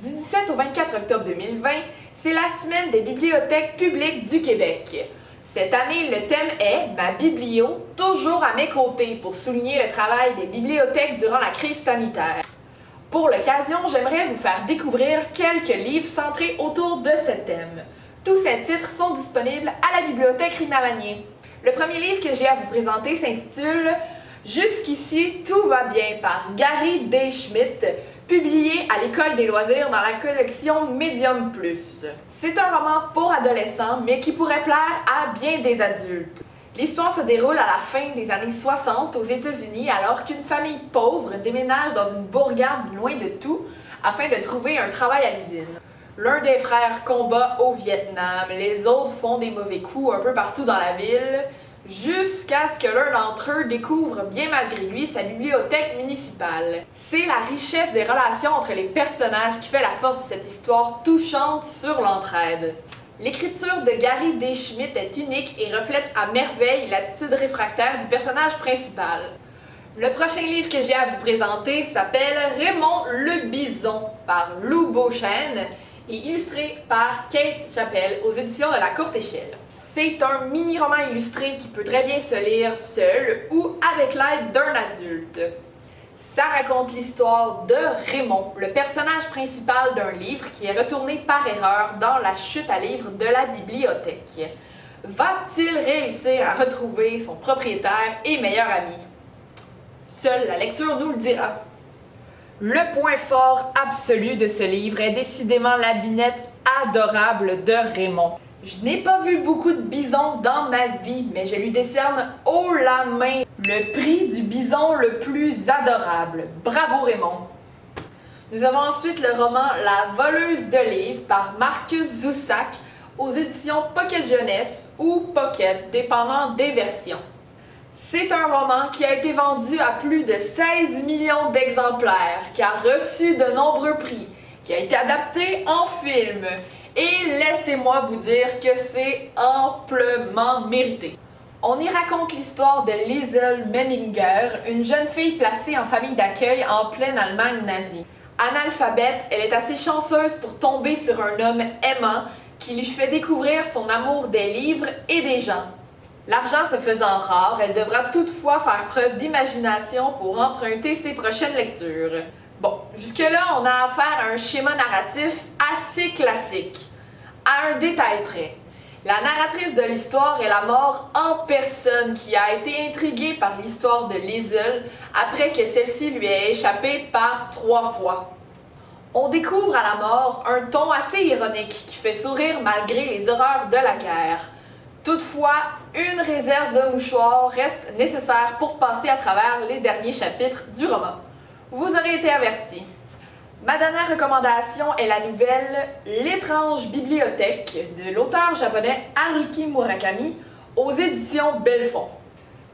Du 17 au 24 octobre 2020, c'est la semaine des bibliothèques publiques du Québec. Cette année, le thème est « Ma biblio, toujours à mes côtés » pour souligner le travail des bibliothèques durant la crise sanitaire. Pour l'occasion, j'aimerais vous faire découvrir quelques livres centrés autour de ce thème. Tous ces titres sont disponibles à la bibliothèque Rina-Lanier. Le premier livre que j'ai à vous présenter s'intitule « Jusqu'ici, tout va bien » par Gary D. Schmidt, publié à l'École des loisirs dans la collection Medium Plus. C'est un roman pour adolescents, mais qui pourrait plaire à bien des adultes. L'histoire se déroule à la fin des années 60 aux États-Unis, alors qu'une famille pauvre déménage dans une bourgade loin de tout afin de trouver un travail à l'usine. L'un des frères combat au Vietnam, les autres font des mauvais coups un peu partout dans la ville, jusqu'à ce que l'un d'entre eux découvre, bien malgré lui, sa bibliothèque municipale. C'est la richesse des relations entre les personnages qui fait la force de cette histoire touchante sur l'entraide. L'écriture de Gary D. Schmidt est unique et reflète à merveille l'attitude réfractaire du personnage principal. Le prochain livre que j'ai à vous présenter s'appelle Raymond le Bison par Lou Beauchesne et illustré par Kate Chappell aux éditions de La Courte Échelle. C'est un mini-roman illustré qui peut très bien se lire seul ou avec l'aide d'un adulte. Ça raconte l'histoire de Raymond, le personnage principal d'un livre qui est retourné par erreur dans la chute à livres de la bibliothèque. Va-t-il réussir à retrouver son propriétaire et meilleur ami? Seule la lecture nous le dira. Le point fort absolu de ce livre est décidément la binette adorable de Raymond. Je n'ai pas vu beaucoup de bisons dans ma vie, mais je lui décerne haut la main le prix du bison le plus adorable. Bravo Raymond! Nous avons ensuite le roman La voleuse de livres par Marcus Zusak aux éditions Pocket Jeunesse ou Pocket, dépendant des versions. C'est un roman qui a été vendu à plus de 16 millions d'exemplaires, qui a reçu de nombreux prix, qui a été adapté en film. Et laissez-moi vous dire que c'est amplement mérité. On y raconte l'histoire de Liesel Memminger, une jeune fille placée en famille d'accueil en pleine Allemagne nazie. Analphabète, elle est assez chanceuse pour tomber sur un homme aimant qui lui fait découvrir son amour des livres et des gens. L'argent se faisant rare, elle devra toutefois faire preuve d'imagination pour emprunter ses prochaines lectures. Bon, jusque-là, on a affaire à un schéma narratif assez classique, à un détail près. La narratrice de l'histoire est la mort en personne qui a été intriguée par l'histoire de Liesel après que celle-ci lui ait échappé par 3 fois. On découvre à la mort un ton assez ironique qui fait sourire malgré les horreurs de la guerre. Toutefois, une réserve de mouchoirs reste nécessaire pour passer à travers les derniers chapitres du roman. Vous aurez été avertis. Ma dernière recommandation est la nouvelle L'étrange bibliothèque de l'auteur japonais Haruki Murakami aux éditions Belfond.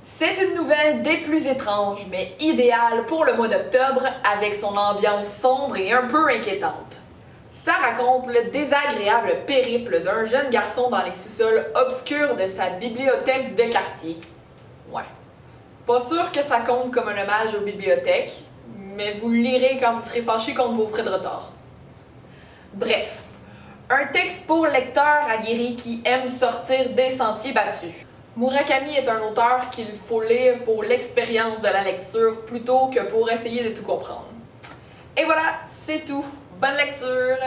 C'est une nouvelle des plus étranges, mais idéale pour le mois d'octobre avec son ambiance sombre et un peu inquiétante. Ça raconte le désagréable périple d'un jeune garçon dans les sous-sols obscurs de sa bibliothèque de quartier. Ouais. Pas sûr que ça compte comme un hommage aux bibliothèques, mais vous le lirez quand vous serez fâché contre vos frais de retard. Bref, un texte pour lecteurs aguerris qui aiment sortir des sentiers battus. Murakami est un auteur qu'il faut lire pour l'expérience de la lecture plutôt que pour essayer de tout comprendre. Et voilà, c'est tout. Bonne lecture!